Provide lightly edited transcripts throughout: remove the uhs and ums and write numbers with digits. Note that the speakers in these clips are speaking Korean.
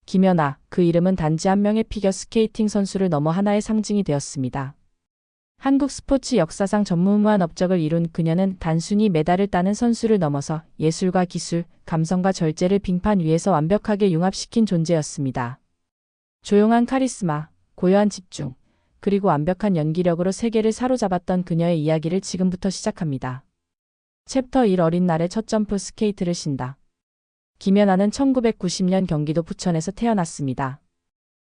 김연아, 그 이름은 단지 한 명의 피겨스케이팅 선수를 넘어 하나의 상징이 되었습니다. 한국 스포츠 역사상 전무후무한 업적을 이룬 그녀는 단순히 메달을 따는 선수를 넘어서 예술과 기술, 감성과 절제를 빙판 위에서 완벽하게 융합시킨 존재였습니다. 조용한 카리스마, 고요한 집중, 그리고 완벽한 연기력으로 세계를 사로잡았던 그녀의 이야기를 지금부터 시작합니다. 챕터 1 어린 날의 첫 점프 스케이트를 신다. 김연아는 1990년 경기도 부천에서 태어났습니다.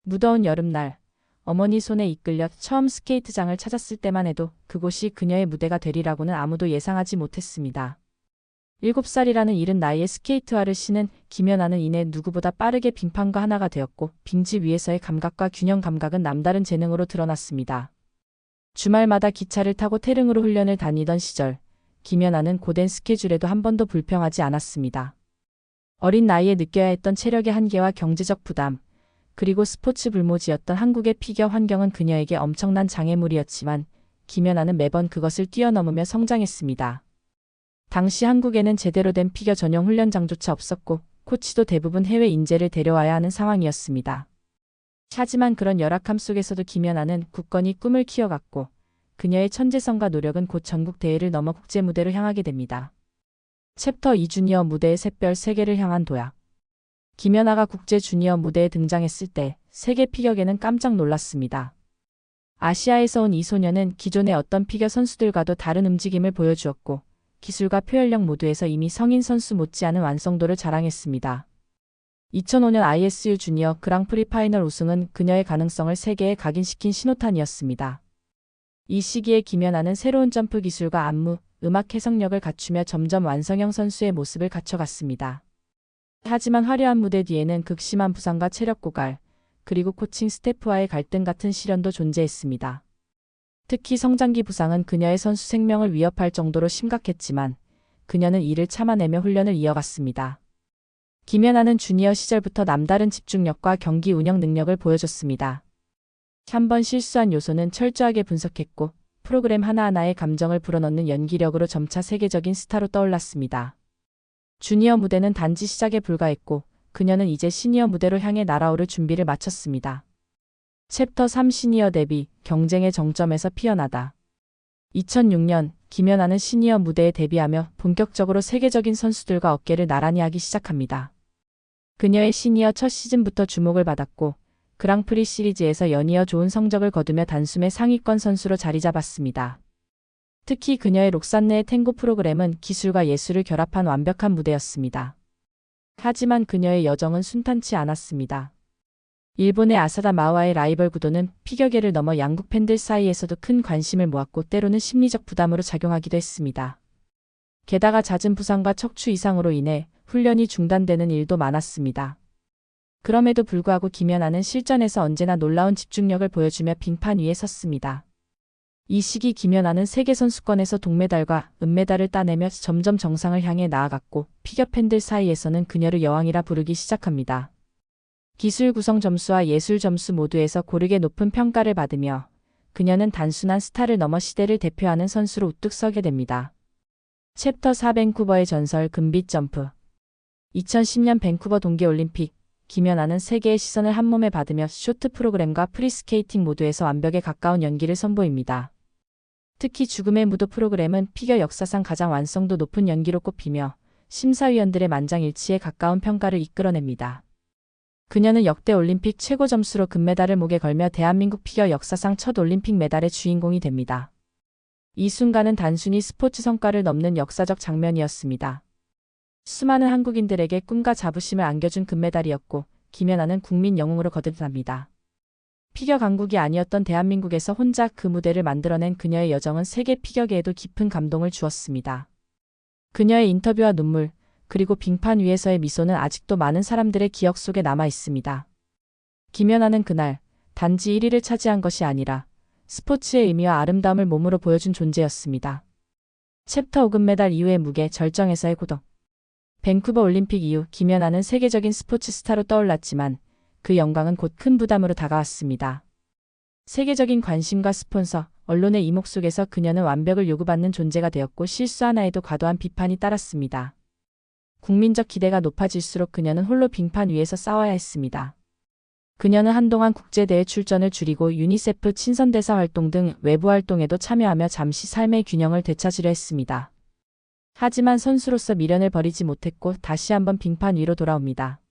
무더운 여름날, 어머니 손에 이끌려 처음 스케이트장을 찾았을 때만 해도 그곳이 그녀의 무대가 되리라고는 아무도 예상하지 못했습니다. 7살이라는 이른 나이에 스케이트화를 신은 김연아는 이내 누구보다 빠르게 빙판과 하나가 되었고 빙지 위에서의 감각과 균형 감각은 남다른 재능으로 드러났습니다. 주말마다 기차를 타고 태릉으로 훈련을 다니던 시절, 김연아는 고된 스케줄에도 한 번도 불평하지 않았습니다. 어린 나이에 느껴야 했던 체력의 한계와 경제적 부담, 그리고 스포츠 불모지였던 한국의 피겨 환경은 그녀에게 엄청난 장애물이었지만 김연아는 매번 그것을 뛰어넘으며 성장했습니다. 당시 한국에는 제대로 된 피겨 전용 훈련장조차 없었고 코치도 대부분 해외 인재를 데려와야 하는 상황이었습니다. 하지만 그런 열악함 속에서도 김연아는 굳건히 꿈을 키워갔고 그녀의 천재성과 노력은 곧 전국 대회를 넘어 국제 무대로 향하게 됩니다. 챕터 2 주니어 무대의 샛별 세계를 향한 도약. 김연아가 국제 주니어 무대에 등장했을 때 세계 피겨계는 깜짝 놀랐습니다. 아시아에서 온 이 소녀는 기존의 어떤 피겨 선수들과도 다른 움직임을 보여주었고 기술과 표현력 모두에서 이미 성인 선수 못지않은 완성도를 자랑했습니다. 2005년 ISU 주니어 그랑프리 파이널 우승은 그녀의 가능성을 세계에 각인시킨 신호탄이었습니다. 이 시기에 김연아는 새로운 점프 기술과 안무, 음악 해석력을 갖추며 점점 완성형 선수의 모습을 갖춰갔습니다. 하지만 화려한 무대 뒤에는 극심한 부상과 체력 고갈, 그리고 코칭 스태프와의 갈등 같은 시련도 존재했습니다. 특히 성장기 부상은 그녀의 선수 생명을 위협할 정도로 심각했지만 그녀는 이를 참아내며 훈련을 이어갔습니다. 김연아는 주니어 시절부터 남다른 집중력과 경기 운영 능력을 보여줬습니다. 한 번 실수한 요소는 철저하게 분석했고 프로그램 하나하나에 감정을 불어넣는 연기력으로 점차 세계적인 스타로 떠올랐습니다. 주니어 무대는 단지 시작에 불과했고 그녀는 이제 시니어 무대로 향해 날아오를 준비를 마쳤습니다. 챕터 3 시니어 데뷔, 경쟁의 정점에서 피어나다. 2006년 김연아는 시니어 무대에 데뷔하며 본격적으로 세계적인 선수들과 어깨를 나란히 하기 시작합니다. 그녀의 시니어 첫 시즌부터 주목을 받았고 그랑프리 시리즈에서 연이어 좋은 성적을 거두며 단숨에 상위권 선수로 자리 잡았습니다. 특히 그녀의 록산네의 탱고 프로그램은 기술과 예술을 결합한 완벽한 무대였습니다. 하지만 그녀의 여정은 순탄치 않았습니다. 일본의 아사다 마와의 라이벌 구도는 피겨계를 넘어 양국 팬들 사이에서도 큰 관심을 모았고 때로는 심리적 부담으로 작용하기도 했습니다. 게다가 잦은 부상과 척추 이상으로 인해 훈련이 중단되는 일도 많았습니다. 그럼에도 불구하고 김연아는 실전에서 언제나 놀라운 집중력을 보여주며 빙판 위에 섰습니다. 이 시기 김연아는 세계선수권에서 동메달과 은메달을 따내며 점점 정상을 향해 나아갔고 피겨 팬들 사이에서는 그녀를 여왕이라 부르기 시작합니다. 기술 구성 점수와 예술 점수 모두에서 고르게 높은 평가를 받으며 그녀는 단순한 스타를 넘어 시대를 대표하는 선수로 우뚝 서게 됩니다. 챕터 4 밴쿠버의 전설 금빛 점프. 2010년 밴쿠버 동계올림픽, 김연아는 세계의 시선을 한몸에 받으며 쇼트 프로그램과 프리스케이팅 모두에서 완벽에 가까운 연기를 선보입니다. 특히 죽음의 무도 프로그램은 피겨 역사상 가장 완성도 높은 연기로 꼽히며 심사위원들의 만장일치에 가까운 평가를 이끌어냅니다. 그녀는 역대 올림픽 최고 점수로 금메달을 목에 걸며 대한민국 피겨 역사상 첫 올림픽 메달의 주인공이 됩니다. 이 순간은 단순히 스포츠 성과를 넘는 역사적 장면이었습니다. 수많은 한국인들에게 꿈과 자부심을 안겨준 금메달이었고 김연아는 국민 영웅으로 거듭납니다. 피겨 강국이 아니었던 대한민국에서 혼자 그 무대를 만들어낸 그녀의 여정은 세계 피겨계에도 깊은 감동을 주었습니다. 그녀의 인터뷰와 눈물, 그리고 빙판 위에서의 미소는 아직도 많은 사람들의 기억 속에 남아 있습니다. 김연아는 그날 단지 1위를 차지한 것이 아니라 스포츠의 의미와 아름다움을 몸으로 보여준 존재였습니다. 챕터 5 금메달 이후의 무게 절정에서의 고독. 밴쿠버 올림픽 이후 김연아는 세계적인 스포츠 스타로 떠올랐지만 그 영광은 곧 큰 부담으로 다가왔습니다. 세계적인 관심과 스폰서, 언론의 이목 속에서 그녀는 완벽을 요구받는 존재가 되었고 실수 하나에도 과도한 비판이 따랐습니다. 국민적 기대가 높아질수록 그녀는 홀로 빙판 위에서 싸워야 했습니다. 그녀는 한동안 국제대회 출전을 줄이고 유니세프 친선대사 활동 등 외부 활동에도 참여하며 잠시 삶의 균형을 되찾으려 했습니다. 하지만 선수로서 미련을 버리지 못했고 다시 한번 빙판 위로 돌아옵니다.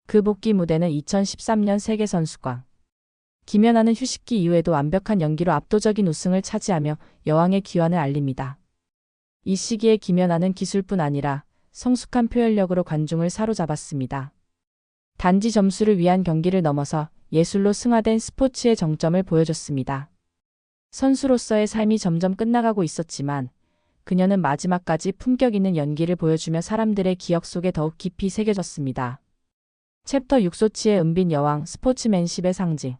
그 복귀 무대는 2013년 세계선수권. 김연아는 휴식기 이후에도 완벽한 연기로 압도적인 우승을 차지하며 여왕의 귀환을 알립니다. 이 시기에 김연아는 기술뿐 아니라 성숙한 표현력으로 관중을 사로잡았습니다. 단지 점수를 위한 경기를 넘어서 예술로 승화된 스포츠의 정점을 보여줬습니다. 선수로서의 삶이 점점 끝나가고 있었지만 그녀는 마지막까지 품격 있는 연기를 보여주며 사람들의 기억 속에 더욱 깊이 새겨졌습니다. 챕터 6 소치의 은빈 여왕 스포츠맨십의 상징.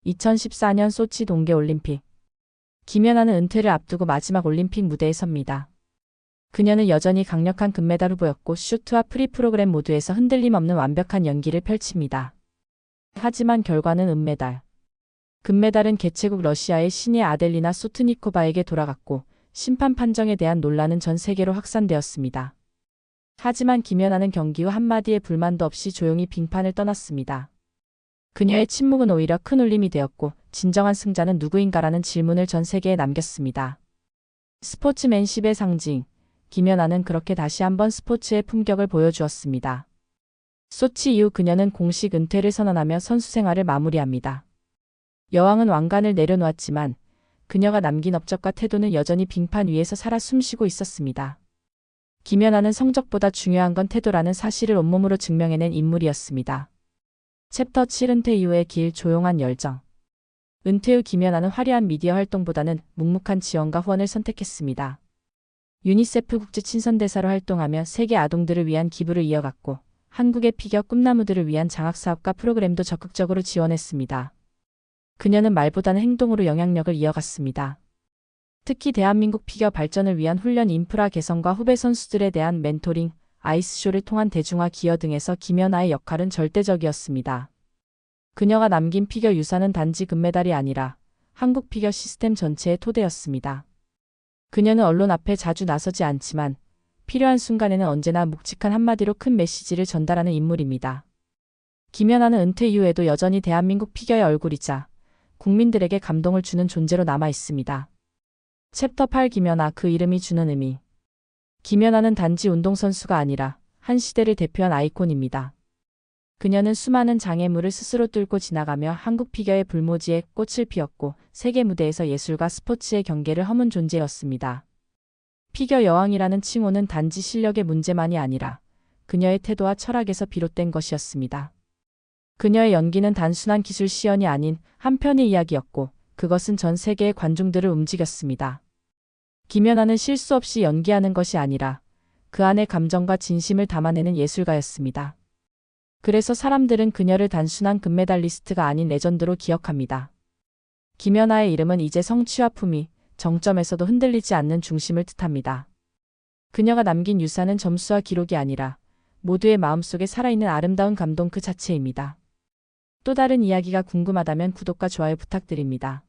2014년 소치 동계올림픽. 김연아는 은퇴를 앞두고 마지막 올림픽 무대에 섭니다. 그녀는 여전히 강력한 금메달 후보였고 슈트와 프리 프로그램 모두에서 흔들림 없는 완벽한 연기를 펼칩니다. 하지만 결과는 은메달. 금메달은 개최국 러시아의 신예 아델리나 소트니코바에게 돌아갔고 심판 판정에 대한 논란은 전 세계로 확산되었습니다. 하지만 김연아는 경기 후 한마디의 불만도 없이 조용히 빙판을 떠났습니다. 그녀의 침묵은 오히려 큰 울림이 되었고 진정한 승자는 누구인가라는 질문을 전 세계에 남겼습니다. 스포츠맨십의 상징. 김연아는 그렇게 다시 한번 스포츠의 품격을 보여주었습니다. 소치 이후 그녀는 공식 은퇴를 선언하며 선수 생활을 마무리합니다. 여왕은 왕관을 내려놓았지만 그녀가 남긴 업적과 태도는 여전히 빙판 위에서 살아 숨쉬고 있었습니다. 김연아는 성적보다 중요한 건 태도라는 사실을 온몸으로 증명해낸 인물이었습니다. 챕터 7 은퇴 이후의 길 조용한 열정. 은퇴 후 김연아는 화려한 미디어 활동보다는 묵묵한 지원과 후원을 선택했습니다. 유니세프 국제 친선대사로 활동하며 세계 아동들을 위한 기부를 이어갔고 한국의 피겨 꿈나무들을 위한 장학사업과 프로그램도 적극적으로 지원했습니다. 그녀는 말보다는 행동으로 영향력을 이어갔습니다. 특히 대한민국 피겨 발전을 위한 훈련 인프라 개선과 후배 선수들에 대한 멘토링, 아이스쇼를 통한 대중화 기여 등에서 김연아의 역할은 절대적이었습니다. 그녀가 남긴 피겨 유산은 단지 금메달이 아니라 한국 피겨 시스템 전체의 토대였습니다. 그녀는 언론 앞에 자주 나서지 않지만 필요한 순간에는 언제나 묵직한 한마디로 큰 메시지를 전달하는 인물입니다. 김연아는 은퇴 이후에도 여전히 대한민국 피겨의 얼굴이자 국민들에게 감동을 주는 존재로 남아 있습니다. 챕터 8 김연아 그 이름이 주는 의미. 김연아는 단지 운동선수가 아니라 한 시대를 대표한 아이콘입니다. 그녀는 수많은 장애물을 스스로 뚫고 지나가며 한국 피겨의 불모지에 꽃을 피웠고 세계 무대에서 예술과 스포츠의 경계를 허문 존재였습니다. 피겨 여왕이라는 칭호는 단지 실력의 문제만이 아니라 그녀의 태도와 철학에서 비롯된 것이었습니다. 그녀의 연기는 단순한 기술 시연이 아닌 한편의 이야기였고 그것은 전 세계의 관중들을 움직였습니다. 김연아는 실수 없이 연기하는 것이 아니라 그 안의 감정과 진심을 담아내는 예술가였습니다. 그래서 사람들은 그녀를 단순한 금메달리스트가 아닌 레전드로 기억합니다. 김연아의 이름은 이제 성취와 품위, 정점에서도 흔들리지 않는 중심을 뜻합니다. 그녀가 남긴 유산은 점수와 기록이 아니라 모두의 마음속에 살아있는 아름다운 감동 그 자체입니다. 또 다른 이야기가 궁금하다면 구독과 좋아요 부탁드립니다.